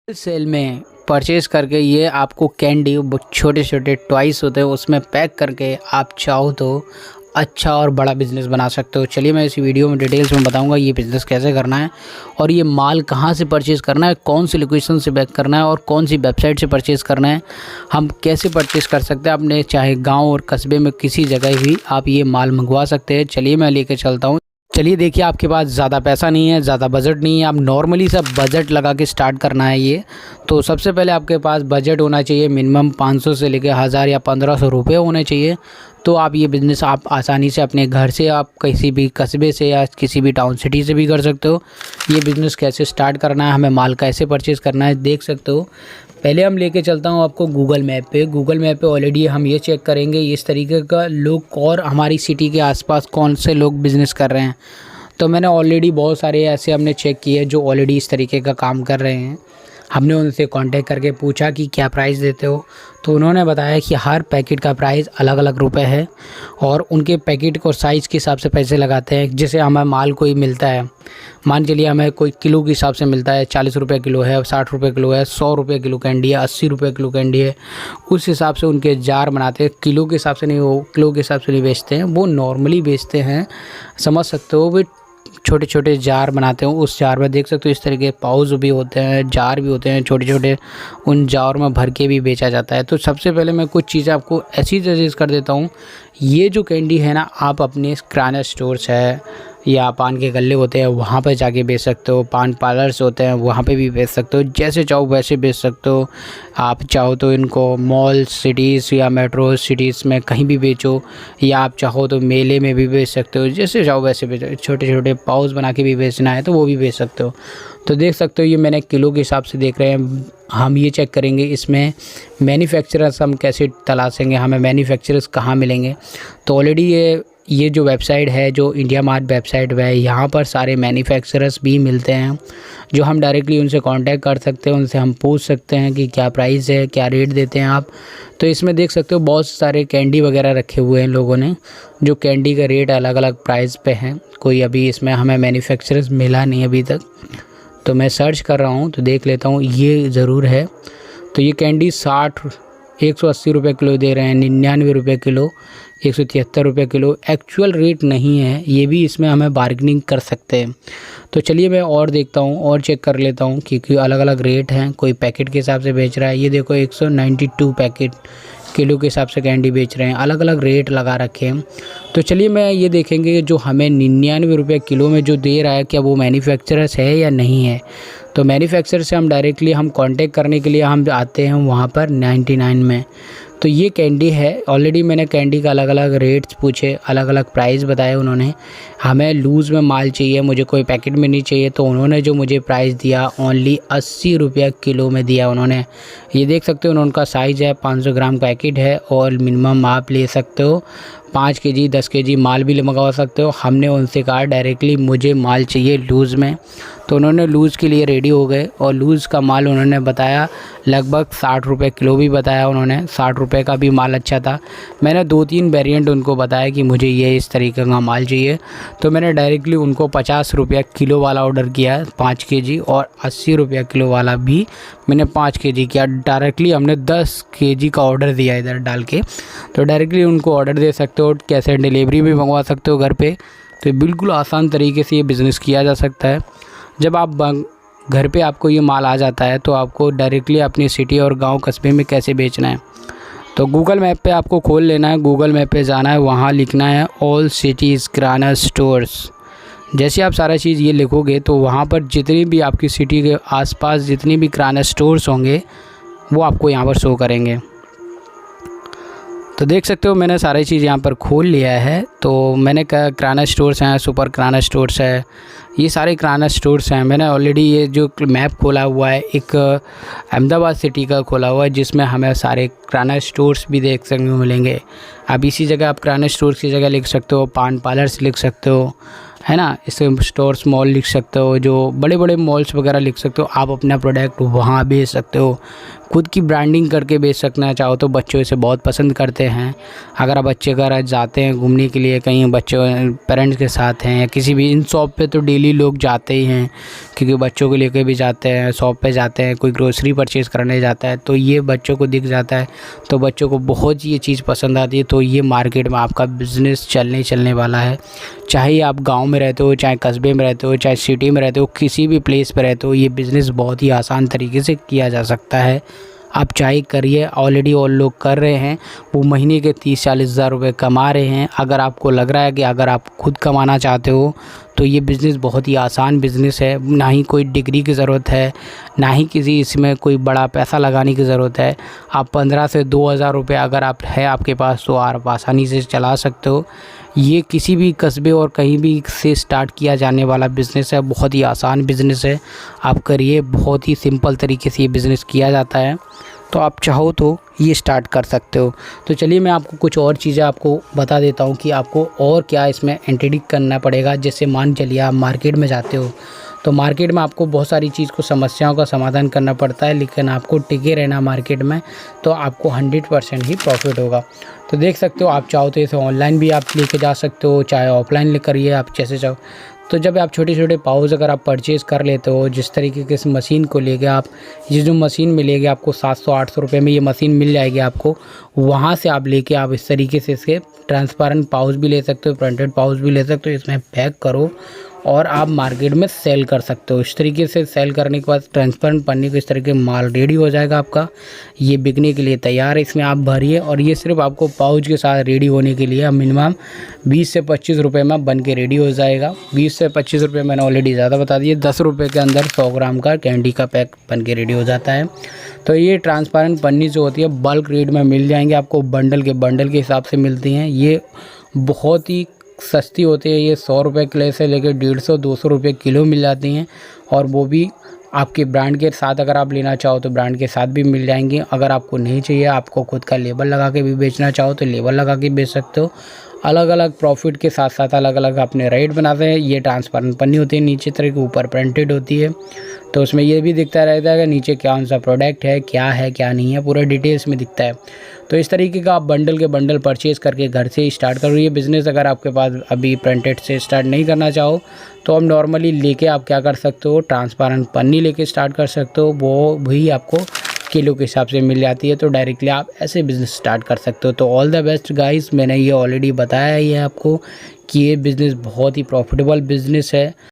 Cell में purchase करके ये आपको कैंडी छोटे छोटे टॉयस होते हैं उसमें पैक करके आप चाहो तो अच्छा और बड़ा बिज़नेस बना सकते हो। चलिए मैं इस वीडियो में डिटेल्स में बताऊंगा ये बिज़नेस कैसे करना है और ये माल कहाँ से परचेज़ करना है, कौन सी लोकेशन से पैक करना है और कौन सी वेबसाइट से परचेज़ करना है, हम कैसे परचेज़ कर सकते हैं। अपने चाहे गाँव और कस्बे में किसी जगह भी आप ये माल मंगवा सकते हैं। चलिए मैं लेके चलता हूँ। चलिए देखिए, आपके पास ज़्यादा पैसा नहीं है, ज़्यादा बजट नहीं है, आप नॉर्मली सब बजट लगा के स्टार्ट करना है ये। तो सबसे पहले आपके पास बजट होना चाहिए मिनिमम 500 से लेकर 1000 या 1500 रुपये होने चाहिए। तो आप ये बिज़नेस आप आसानी से अपने घर से, आप किसी भी कस्बे से या किसी भी टाउन सिटी से भी कर सकते हो। ये बिज़नेस कैसे स्टार्ट करना है, हमें माल कैसे परचेज़ करना है देख सकते हो। पहले हम लेके चलता हूँ आपको गूगल मैप पे। गूगल मैप पे ऑलरेडी हम ये चेक करेंगे इस तरीके का लोग और हमारी सिटी के आसपास कौन से लोग बिज़नेस कर रहे हैं। तो मैंने ऑलरेडी बहुत सारे ऐसे हमने चेक किए जो ऑलरेडी इस तरीके का काम कर रहे हैं। हमने उनसे कांटेक्ट करके पूछा कि क्या प्राइस देते हो, तो उन्होंने बताया कि हर पैकेट का प्राइस अलग अलग रुपए है और उनके पैकेट और साइज़ के हिसाब से पैसे लगाते हैं। जैसे हमें माल कोई मिलता है, मान चलिए हमें कोई किलो के हिसाब से मिलता है, 40 रुपये किलो है, 60 रुपये किलो है, 100 रुपये किलो कैंडी है, 80 रुपये किलो कैंडी है। उस हिसाब से उनके जार बनाते हैं। किलो के हिसाब से नहीं, वो किलो के हिसाब से नहीं बेचते हैं, वो नॉर्मली बेचते हैं, समझ सकते हो। वे छोटे छोटे जार बनाते हैं। उस जार में देख सकते हो इस तरीके के पाउच भी होते हैं, जार भी होते हैं छोटे छोटे, उन जार में भर के भी बेचा जाता है। तो सबसे पहले मैं कुछ चीज़ें आपको ऐसी सजेस्ट कर देता हूँ। ये जो कैंडी है ना, आप अपने किराना स्टोर्स है या पान के गल्ले होते हैं वहाँ पर जाके बेच सकते हो, पान पार्लर्स होते हैं वहाँ पे भी बेच सकते हो, जैसे चाहो वैसे बेच सकते हो। आप चाहो तो इनको मॉल सिटीज़ या मेट्रो सिटीज़ में कहीं भी बेचो, या आप चाहो तो मेले में भी बेच सकते हो, जैसे चाहो वैसे बेचो। छोटे छोटे पाउच बना के भी बेचना है तो वो भी बेच सकते हो। तो देख सकते हो ये मैंने किलो के हिसाब से देख रहे हैं। हम ये चेक करेंगे इसमें मैन्युफैक्चरर्स हम कैसे तलाशेंगे, हमें मैन्युफैक्चरर्स कहाँ मिलेंगे। तो ऑलरेडी ये जो वेबसाइट है, जो इंडिया मार्ट वेबसाइट है, यहाँ पर सारे मैन्युफैक्चरर्स भी मिलते हैं जो हम डायरेक्टली उनसे कांटेक्ट कर सकते हैं। उनसे हम पूछ सकते हैं कि क्या प्राइस है, क्या रेट देते हैं आप। तो इसमें देख सकते हो बहुत सारे कैंडी वगैरह रखे हुए हैं लोगों ने, जो कैंडी का रेट अलग अलग प्राइस पे हैं। कोई अभी इसमें हमें मैन्युफैक्चरर्स मिला नहीं अभी तक, तो मैं सर्च कर रहा हूँ तो देख लेता हूँ। ये ज़रूर है। तो ये कैंडी 180 रुपये किलो दे रहे हैं, 99 रुपये किलो, 173 रुपये किलो। एक्चुअल रेट नहीं है, ये भी इसमें हमें बार्गेनिंग कर सकते हैं। तो चलिए मैं और देखता हूँ और चेक कर लेता हूँ, क्योंकि अलग अलग रेट हैं। कोई पैकेट के हिसाब से बेच रहा है, ये देखो 192 पैकेट किलो के हिसाब से कैंडी बेच रहे हैं, अलग अलग रेट लगा रखे हैं। तो चलिए मैं ये देखेंगे जो हमें 99 रुपये किलो में जो दे रहा है, क्या वो मैन्युफैक्चरर्स है या नहीं है। तो मैन्युफैक्चरर से हम डायरेक्टली हम कांटेक्ट करने के लिए हम आते हैं वहाँ पर 99 में। तो ये कैंडी है। ऑलरेडी मैंने कैंडी का अलग अलग रेट्स पूछे, अलग अलग प्राइस बताए उन्होंने। हमें लूज़ में माल चाहिए, मुझे कोई पैकेट में नहीं चाहिए। तो उन्होंने जो मुझे प्राइस दिया ओनली 80 रुपये किलो में दिया उन्होंने। ये देख सकते हो उनका साइज़ है, 500 ग्राम पैकेट है और मिनिमम आप ले सकते हो 5 केजी 10 केजी माल भी मंगवा सकते हो। हमने उनसे कहा डायरेक्टली मुझे माल चाहिए लूज़ में, तो उन्होंने लूज़ के लिए रेडी हो गए और लूज़ का माल उन्होंने बताया लगभग 60 रुपये किलो भी बताया उन्होंने। 60 रुपये का भी माल अच्छा था। मैंने 2-3 वेरिएंट उनको बताया कि मुझे ये इस तरीके का माल चाहिए, तो मैंने डायरेक्टली उनको 50 रुपये किलो वाला ऑर्डर किया 5 केजी, और 80 रुपये किलो वाला भी मैंने 5 केजी किया। डायरेक्टली हमने 10 केजी का ऑर्डर दिया इधर डाल के। तो डायरेक्टली उनको ऑर्डर दे सकते हो, कैसे डिलीवरी भी मंगवा सकते हो घर पे। तो बिल्कुल आसान तरीके से ये बिज़नेस किया जा सकता है। जब आप घर पे आपको ये माल आ जाता है तो आपको डायरेक्टली अपनी सिटी और गांव कस्बे में कैसे बेचना है। तो गूगल मैप पे आपको खोल लेना है, गूगल मैप पे जाना है, वहाँ लिखना है ऑल सिटीज़ किराना स्टोर्स। जैसे आप सारा चीज़ ये लिखोगे तो वहाँ पर जितनी भी आपकी सिटी के आसपास जितनी भी किराना स्टोर्स होंगे वो आपको यहाँ पर शो करेंगे। तो देख सकते हो मैंने सारी चीज़ यहाँ पर खोल लिया है। तो मैंने किराना स्टोर्स हैं, सुपर किराना स्टोर्स है, ये सारे किराना स्टोर्स हैं। मैंने ऑलरेडी ये जो मैप खोला हुआ है एक अहमदाबाद सिटी का खोला हुआ है, जिसमें हमें सारे किराना स्टोर्स भी देखने को मिलेंगे। अब इसी जगह आप किराना स्टोर्स की जगह लिख सकते हो पान पार्लर्स लिख सकते हो, है ना। इससे स्टोर्स मॉल लिख सकते हो, जो बड़े बड़े मॉल्स वगैरह लिख सकते हो। आप अपना प्रोडक्ट वहाँ बेच सकते हो। खुद की ब्रांडिंग करके बेच सकना चाहो तो बच्चों इसे बहुत पसंद करते हैं। अगर आप बच्चे घर जाते हैं घूमने के लिए, कहीं बच्चों पेरेंट्स के साथ हैं या किसी भी, इन शॉप पे तो डेली लोग जाते ही हैं, क्योंकि बच्चों को लेकर भी जाते हैं, शॉप पे जाते हैं, कोई ग्रोसरी परचेज़ करने जाता है तो ये बच्चों को दिख जाता है, तो बच्चों को बहुत ये चीज़ पसंद आती है। तो ये मार्केट में आपका बिज़नेस चलने वाला है। चाहे आप गाँव में रहते हो, चाहे कस्बे में रहते हो, चाहे सिटी में रहते हो, किसी भी प्लेस पर रहते हो, ये बिज़नेस बहुत ही आसान तरीके से किया जा सकता है। आप चाहे करिए, ऑलरेडी और लोग कर रहे हैं, वो महीने के 30-40 हज़ार रुपये कमा रहे हैं। अगर आपको लग रहा है कि अगर आप खुद कमाना चाहते हो तो ये बिज़नेस बहुत ही आसान बिज़नेस है, ना ही कोई डिग्री की ज़रूरत है, ना ही किसी इसमें कोई बड़ा पैसा लगाने की ज़रूरत है। आप 15 से 2,000 रुपये अगर आप है आपके पास तो आप आसानी से चला सकते हो। ये किसी भी कस्बे और कहीं भी से स्टार्ट किया जाने वाला बिज़नेस है, बहुत ही आसान बिज़नेस है। आप करिए, बहुत ही सिंपल तरीके से ये बिज़नेस किया जाता है, तो आप चाहो तो ये स्टार्ट कर सकते हो। तो चलिए मैं आपको कुछ और चीज़ें आपको बता देता हूँ कि आपको और क्या इसमें एंट्री करना पड़ेगा। जैसे मान चलिए आप मार्केट में जाते हो तो मार्केट में आपको बहुत सारी चीज़ को समस्याओं का समाधान करना पड़ता है, लेकिन आपको टिके रहना मार्केट में, तो आपको 100% ही प्रॉफिट होगा। तो देख सकते हो, आप चाहो तो इसे ऑनलाइन भी आप लेके जा सकते हो, चाहे ऑफलाइन ले करिए, आप जैसे चाहो। तो जब आप छोटे छोटे पाउच अगर आप परचेज़ कर लेते हो, जिस तरीके के इस मशीन को लेके आप, ये जो मशीन मिलेगी आपको 700-800 रुपये में ये मशीन मिल जाएगी आपको, वहाँ से आप लेके आप इस तरीके से इसके ट्रांसपेरेंट पाउच भी ले सकते हो, प्रिंटेड पाउच भी ले सकते हो, इसमें पैक करो और आप मार्केट में सेल कर सकते हो। इस तरीके से सेल करने के बाद ट्रांसपेरेंट पन्नी को इस तरीके माल रेडी हो जाएगा आपका, ये बिकने के लिए तैयार है। इसमें आप भरिए और ये सिर्फ आपको पाउच के साथ रेडी होने के लिए मिनिमम 20 से 25 रुपये में बन के रेडी हो जाएगा। 20 से 25 रुपये मैंने ऑलरेडी ज़्यादा बता दिए। 10 रुपये के अंदर 100 ग्राम का कैंडी का पैक बन के रेडी हो जाता है। तो ये ट्रांसपेरेंट पन्नी जो होती है बल्क रेट में मिल जाएंगे आपको, बंडल के हिसाब से मिलती हैं। ये बहुत ही सस्ती होती है, ये 100 रुपये किलो से लेकर 150-200 रुपये किलो मिल जाती हैं, और वो भी आपके ब्रांड के साथ। अगर आप लेना चाहो तो ब्रांड के साथ भी मिल जाएंगी। अगर आपको नहीं चाहिए, आपको खुद का लेबल लगा के भी बेचना चाहो तो लेबल लगा के बेच सकते हो। अलग अलग प्रॉफिट के साथ साथ अलग अलग अपने रेट बनाते हैं। ये ट्रांसपेरेंट पन्नी होती है, नीचे तरह के ऊपर प्रिंटेड होती है, तो उसमें ये भी दिखता रहता है कि नीचे कौन सा प्रोडक्ट है क्या नहीं है, पूरा डिटेल्स में दिखता है। तो इस तरीके का आप बंडल के बंडल परचेज़ करके घर से ही स्टार्ट करो ये बिज़नेस। अगर आपके पास अभी प्रिंटेड से स्टार्ट नहीं करना चाहो तो आप नॉर्मली लेके आप क्या कर सकते हो, ट्रांसपेरेंट पन्नी लेके स्टार्ट कर सकते हो, वो भी आपको किलो के हिसाब से मिल जाती है। तो डायरेक्टली आप ऐसे बिज़नेस स्टार्ट कर सकते हो। तो ऑल द बेस्ट गाइस, मैंने ये ऑलरेडी बताया ही है आपको कि ये बिज़नेस बहुत ही प्रॉफिटेबल बिज़नेस है।